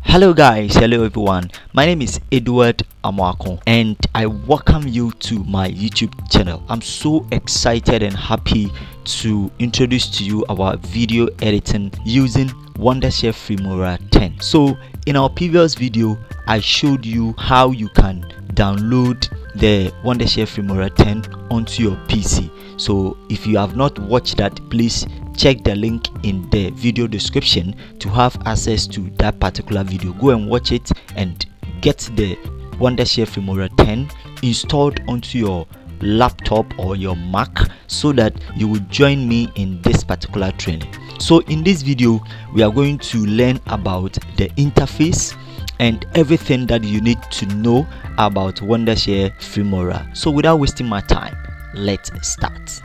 Hello guys, hello everyone. My name is Edward Amwako and I welcome you to my YouTube channel. I'm so excited and happy to introduce to you our video editing using wondershare FILMORA 10. So in our previous video I showed you how you can download the wondershare FILMORA 10 onto your PC. So if you have not watched that, please check the link in the video description to have access to that particular video. Go and watch it and get the wondershare FILMORA 10 installed onto your laptop or your Mac so that you will join me in this particular training. So in this video we are going to learn about the interface and everything that you need to know about wondershare FILMORA. So without wasting my time, let's start.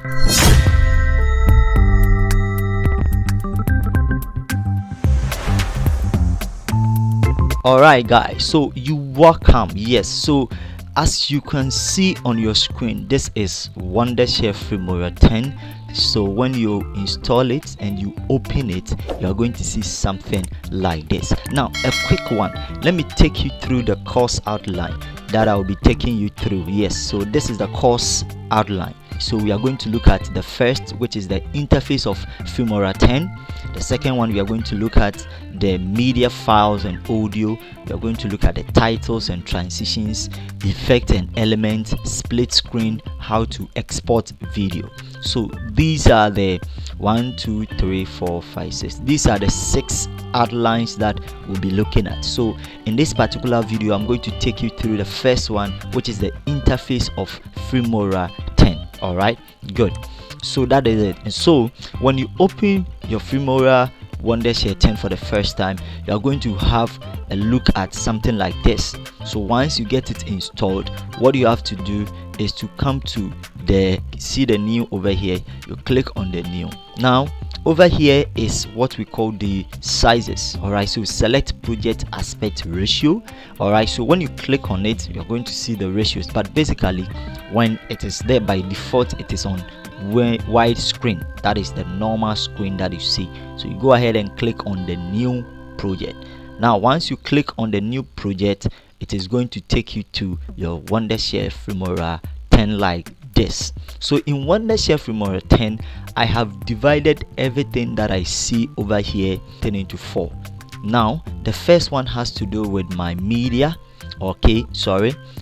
Alright guys, so you welcome. Yes, so as you can see on your screen, this is wondershare FILMORA 10. So when you install it and you open it, you are going to see something like this. Now a quick one, let me take you through the course outline that I will be taking you through. Yes, so this is the course outline. So we are going to look at the first, which is the interface of FILMORA 10. The second one, we are going to look at the media files and audio. We are going to look at the titles and transitions, effect and elements, split screen, how to export video. So these are the 1, 2, 3, 4, 5, 6. These are the 6 outlines that we'll be looking at. So in this particular video, I'm going to take you through the first one, which is the interface of FILMORA 10. All right, good. So that is it. And so when you open your FILMORA wondershare 10 for the first time, you are going to have a look at something like this. So once you get it installed, what you have to do is to come to see the new over here. You click on the new. Now over here is what we call the sizes. All right, so select project aspect ratio. All right, so when you click on it, you're going to see the ratios, but basically when it is there by default, it is on wide screen. That is the normal screen that you see. So you go ahead and click on the new project. Now once you click on the new project, it is going to take you to your wondershare FILMORA 10 like this. So in wondershare FILMORA 10, I have divided everything that I see over here 10 into 4. Now the first one has to do with my media,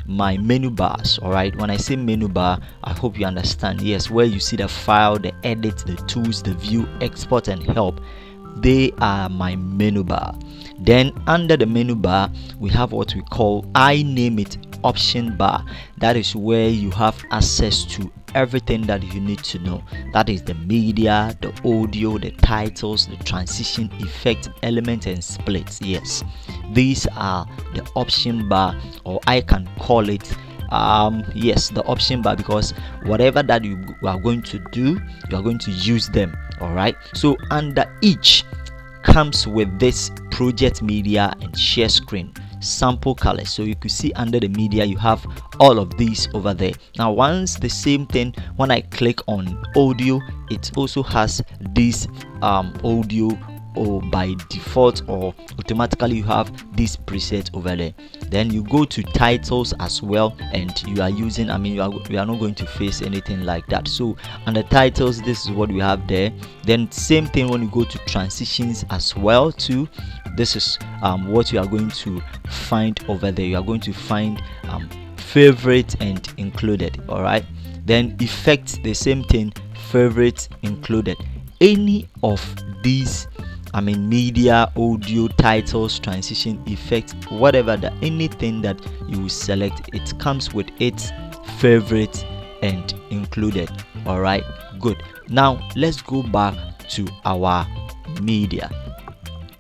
my menu bars. All right, when I say menu bar, I hope you understand. Yes, where you see the file, the edit, the tools, the view, export and help, they are my menu bar. Then under the menu bar we have what we call, I name it, option bar. That is where you have access to everything that you need to know. That is the media, the audio, the titles, the transition, effect, element and splits. Yes, these are the option bar, or I can call it the option bar, because whatever that you are going to do, you are going to use them. All right, so under each comes with this project media and share screen sample colors. So you could see under the media you have all of these over there. Now once the same thing, when I click on audio, it also has this audio, or by default or automatically you have this preset over there. Then you go to titles as well, and you are using, we are not going to face anything like that. So under titles, this is what we have there. Then same thing when you go to transitions as well too. This is what you are going to find over there. You are going to find favorite and included. All right, then effect, the same thing, favorite, included. Any of these, media, audio, titles, transition, effect, whatever, anything that you will select, it comes with its favorite and included. All right, good. Now let's go back to our media.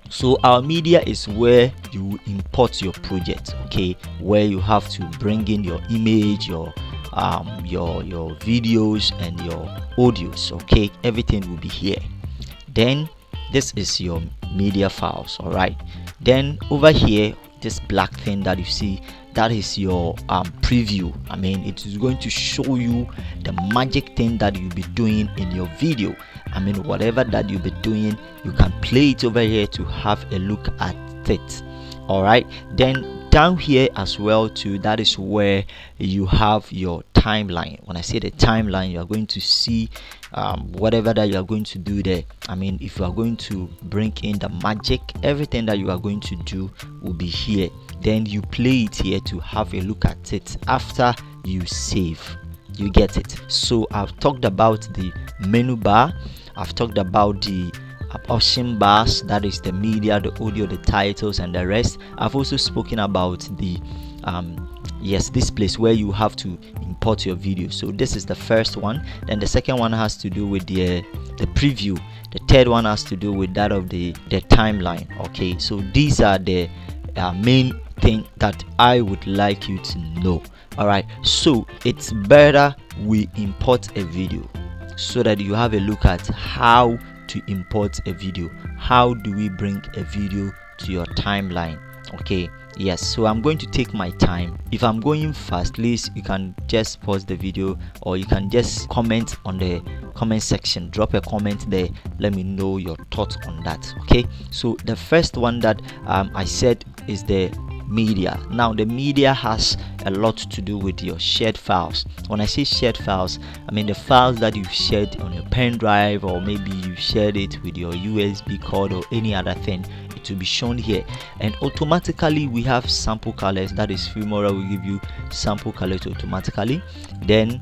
So our media is where you import your project, okay, where you have to bring in your image, your videos and your audios. Okay, everything will be here. Then this is your media files. All right, then over here, this black thing that you see, that is your preview. It is going to show you the magic thing that you'll be doing in your video. Whatever that you'll be doing, you can play it over here to have a look at it. All right, then down here as well too, that is where you have your timeline. When I say the timeline, you are going to see whatever that you are going to do there. I mean, if you are going to bring in the magic, everything that you are going to do will be here. Then you play it here to have a look at it after you save. You get it? So I've talked about the menu bar, I've talked about the option bars, that is the media, the audio, the titles, and the rest. I've also spoken about the this place where you have to import your video. So this is the first one. Then the second one has to do with the preview. The third one has to do with that of the timeline. Okay, so these are the main thing that I would like you to know. All right, so it's better we import a video so that you have a look at how to import a video. How do we bring a video to your timeline? Okay, yes, so I'm going to take my time. If I'm going fast, please, you can just pause the video, or you can just comment on the comment section. Drop a comment there, let me know your thoughts on that. Okay, so the first one that I said is the media. Now the media has a lot to do with your shared files. When I say shared files, I mean the files that you've shared on your pen drive, or maybe you shared it with your USB card or any other thing. It will be shown here, and automatically we have sample colors. That is, FILMORA will give you sample colors automatically. Then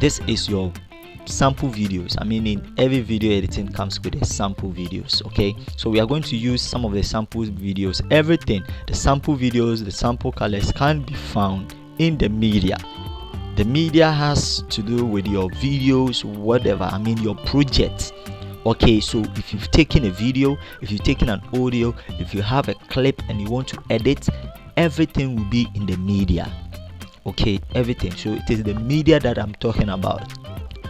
this is your sample videos. I mean, in every video editing comes with a sample videos. Okay, so we are going to use some of the sample videos. Everything, the sample videos, the sample colors can be found in the media. The media has to do with your videos, whatever, I mean your project. Okay, so if you've taken a video, if you've taken an audio, if you have a clip and you want to edit, everything will be in the media. Okay, everything. So it is the media that I'm talking about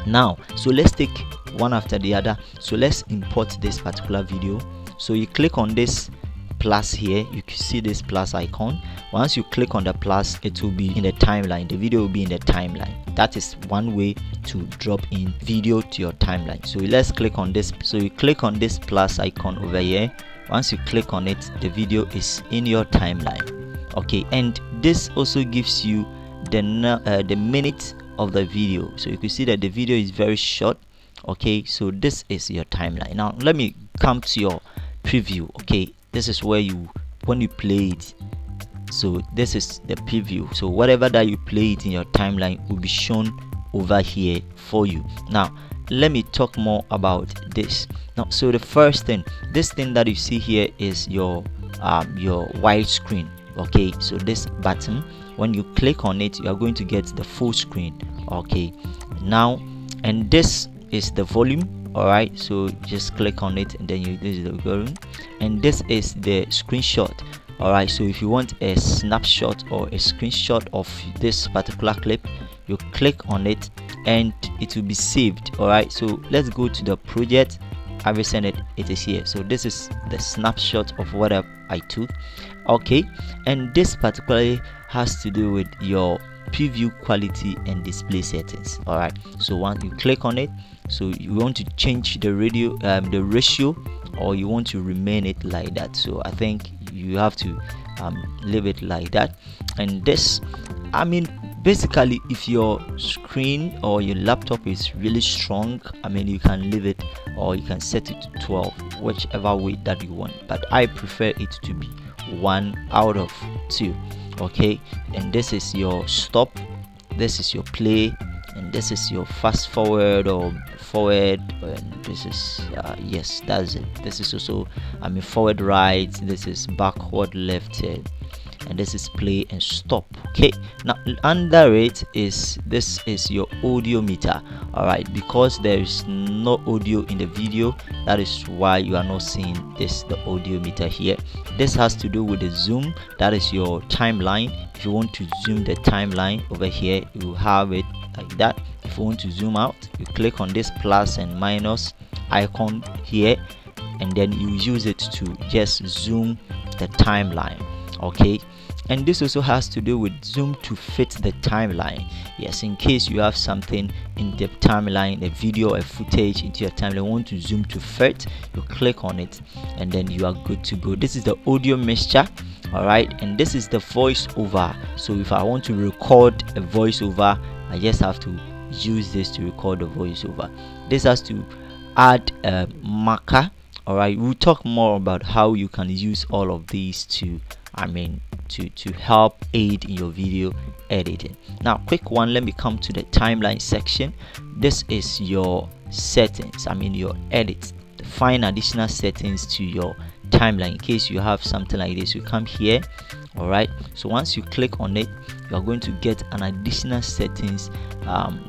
now. So let's take one after the other. So let's import this particular video. So you click on this plus here, you can see this plus icon. Once you click on the plus, it will be in the timeline. The video will be in the timeline. That is one way to drop in video to your timeline. So let's click on this. So you click on this plus icon over here. Once you click on it, the video is in your timeline. Okay, and this also gives you the minute of the video. So you can see that the video is very short. Okay, so this is your timeline. Now let me come to your preview. Okay, this is where when you play it, so this is the preview. So whatever that you play it in your timeline will be shown over here for you. Now let me talk more about this. Now, so the first thing, this thing that you see here is your widescreen. Okay, so this button, when you click on it, you are going to get the full screen. Okay, now, and this is the volume. All right, so just click on it, and then this is the volume, and this is the screenshot. All right, so if you want a snapshot or a screenshot of this particular clip, you click on it and it will be saved. All right, so let's go to the project. I will send it. It is here. So this is the snapshot of what I took. Okay, and this particularly has to do with your preview quality and display settings. All right, so once you click on it, so you want to change the ratio, or you want to remain it like that. So I think you have to leave it like that. And this, I mean, basically, if your screen or your laptop is really strong, I mean, you can leave it, or you can set it to 12, whichever way that you want, but I prefer it to be 1 out of 2. Okay, and this is your stop, this is your play, and this is your fast forward or forward, and this is yes, that's it. This is also, I mean, forward right, this is backward left, and this is play and stop. Okay, now under it is, this is your audio meter. All right, because there is no audio in the video, that is why you are not seeing this, the audio meter here. This has to do with the zoom, that is your timeline. If you want to zoom the timeline over here, you have it like that. If you want to zoom out, you click on this plus and minus icon here, and then you use it to just zoom the timeline. Okay, and this also has to do with zoom to fit the timeline. Yes, in case you have something in the timeline, a video, a footage into your timeline, want to zoom to fit, you click on it, and then you are good to go. This is the audio mixture. all right, and this is the voiceover. So if I want to record a voiceover, I just have to use this to record the voiceover. This has to add a marker. All right, we'll talk more about how you can use all of these to to help aid in your video editing. Now, quick one, let me come to the timeline section. This is your settings, your edits. Find additional settings to your timeline in case you have something like this. You come here, all right, so once you click on it, you are going to get an additional settings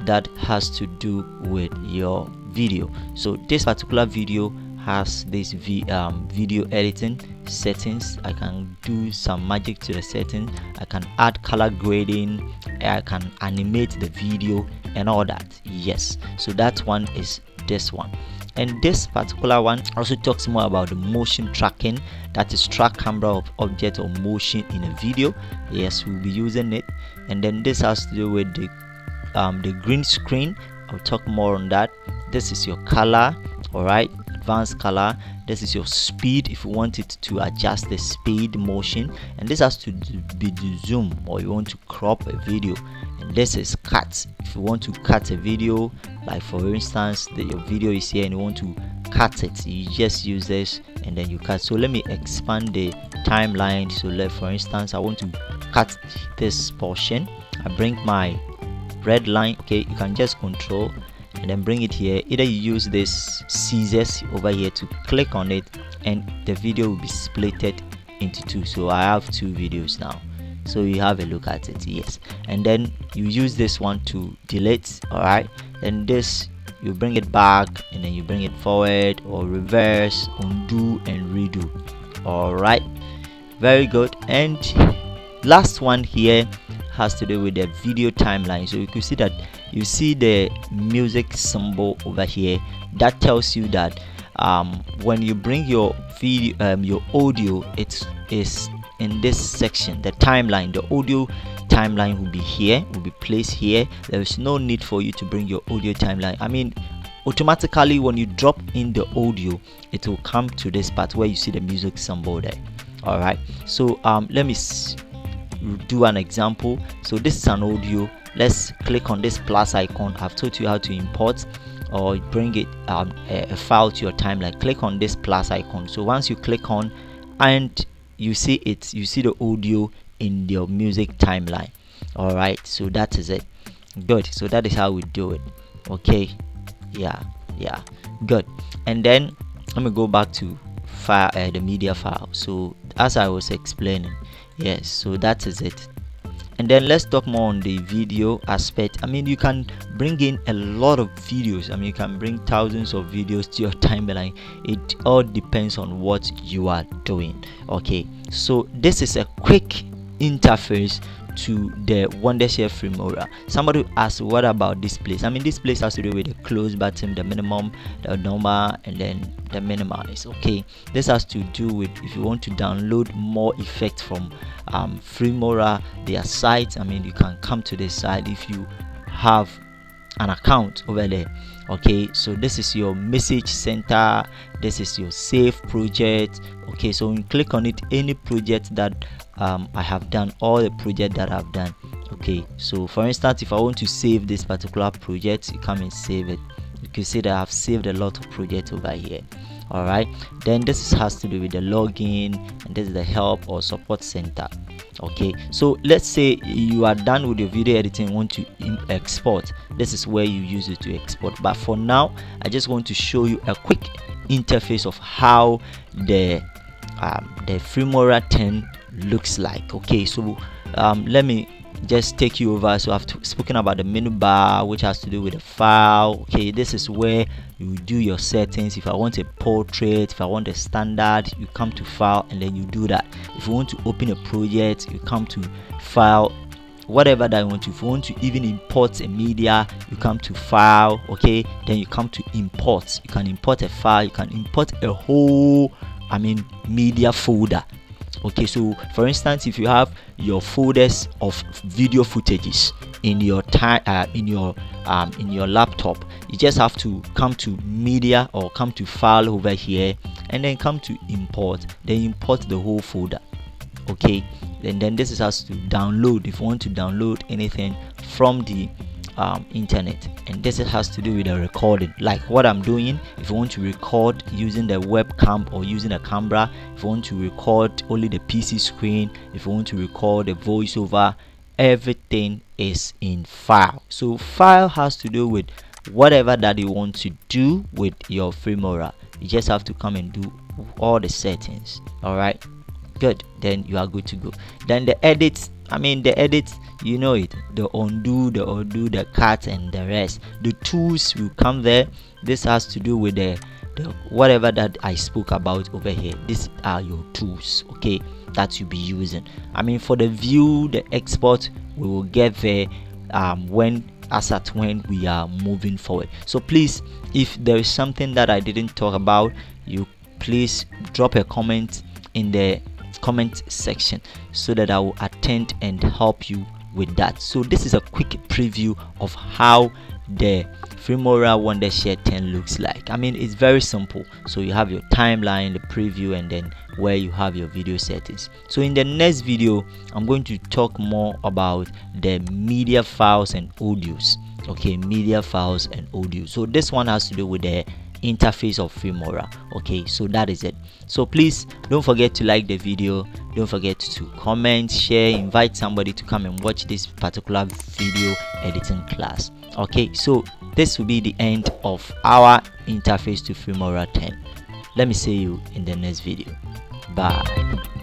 that has to do with your video. So this particular video has this video editing settings. I can do some magic to the settings. I can add color grading, I can animate the video and all that. Yes, so that one is this one. And this particular one also talks more about the motion tracking, that is track camera of object or motion in a video. Yes, we'll be using it. And then this has to do with the green screen. I'll talk more on that. This is your color, all right, advanced color. This is your speed if you want it to adjust the speed motion, and this has to be the zoom or you want to crop a video. And this is cut if you want to cut a video, like for instance your video is here and you want to cut it, you just use this and then you cut. So let me expand the timeline. So for instance, I want to cut this portion. I bring my red line, okay, you can just control and then bring it here. Either you use this scissors over here to click on it and the video will be splitted into two. So I have two videos now, so you have a look at it. Yes, and then you use this one to delete, all right, then this you bring it back and then you bring it forward or reverse, undo and redo. All right, very good. And last one here has to do with the video timeline. So you can see that you see the music symbol over here that tells you that when you bring your video your audio, it is in this section, the timeline. The audio timeline will be here, will be placed here. There is no need for you to bring your audio timeline. Automatically when you drop in the audio, it will come to this part where you see the music symbol there. All right, so let me do an example. So this is an audio. Let's click on this plus icon. I've taught you how to import or bring it a file to your timeline. Click on this plus icon. So once you click on and you see it, you see the audio in your music timeline. All right, so that is it. Good. So that is how we do it. Okay, yeah, good. And then let me go back to file, the media file. So as I was explaining, yes, so that is it. And then let's talk more on the video aspect. You can bring in a lot of videos. You can bring thousands of videos to your timeline. It all depends on what you are doing. Okay, so this is a quick interface to the wondershare FILMORA. Somebody asked, what about this place? This place has to do with the close button, the minimum, the normal, and then the minimize. Okay, this has to do with if you want to download more effects from FILMORA, their site. You can come to this site if you have an account over there. Okay, so this is your message center, this is your save project. Okay, so when you click on it, any project that I have done, all the project that I've done. Okay, so for instance, if I want to save this particular project, you come and save it. You can see that I've saved a lot of projects over here. All right, then this has to do with the login, and this is the help or support center. Okay, so let's say you are done with your video editing and want to export. This is where you use it to export, but for now I just want to show you a quick interface of how the FILMORA 10 looks like. Okay, so let me just take you over. So I've spoken about the menu bar, which has to do with the file. Okay, this is where you do your settings. If I want a portrait, if I want a standard, you come to file and then you do that. If you want to open a project, you come to file, whatever that you want to. If you want to even import a media, you come to file. Okay, then you come to import. You can import a file, you can import a whole media folder. Okay, so for instance, if you have your folders of video footages in your in your laptop, you just have to come to media or come to file over here and then come to import, then import the whole folder. okay. And then this is how to download if you want to download anything from the internet. And this has to do with the recording, like what I'm doing. If you want to record using the webcam or using a camera, if you want to record only the PC screen, if you want to record a voiceover, everything is in file. So file has to do with whatever that you want to do with your FILMORA. You just have to come and do all the settings. All right, good, then you are good to go. Then the edits, the edits, you know it, the undo, the cut, and the rest. The tools will come there. This has to do with the whatever that I spoke about over here. These are your tools, okay, that you'll be using. For the view, the export, we will get there when we are moving forward. So please, if there is something that I didn't talk about, you please drop a comment in the comment section so that I will attend and help you with that. So this is a quick preview of how the FILMORA wondershare 10 looks like. It's very simple. So you have your timeline, the preview, and then where you have your video settings. So in the next video, I'm going to talk more about the media files and audios. Okay, media files and audio. So this one has to do with the interface of FILMORA. Okay, so that is it. So please don't forget to like the video, don't forget to comment, share, invite somebody to come and watch this particular video editing class. Okay, so this will be the end of our interface to FILMORA 10. Let me see you in the next video. Bye.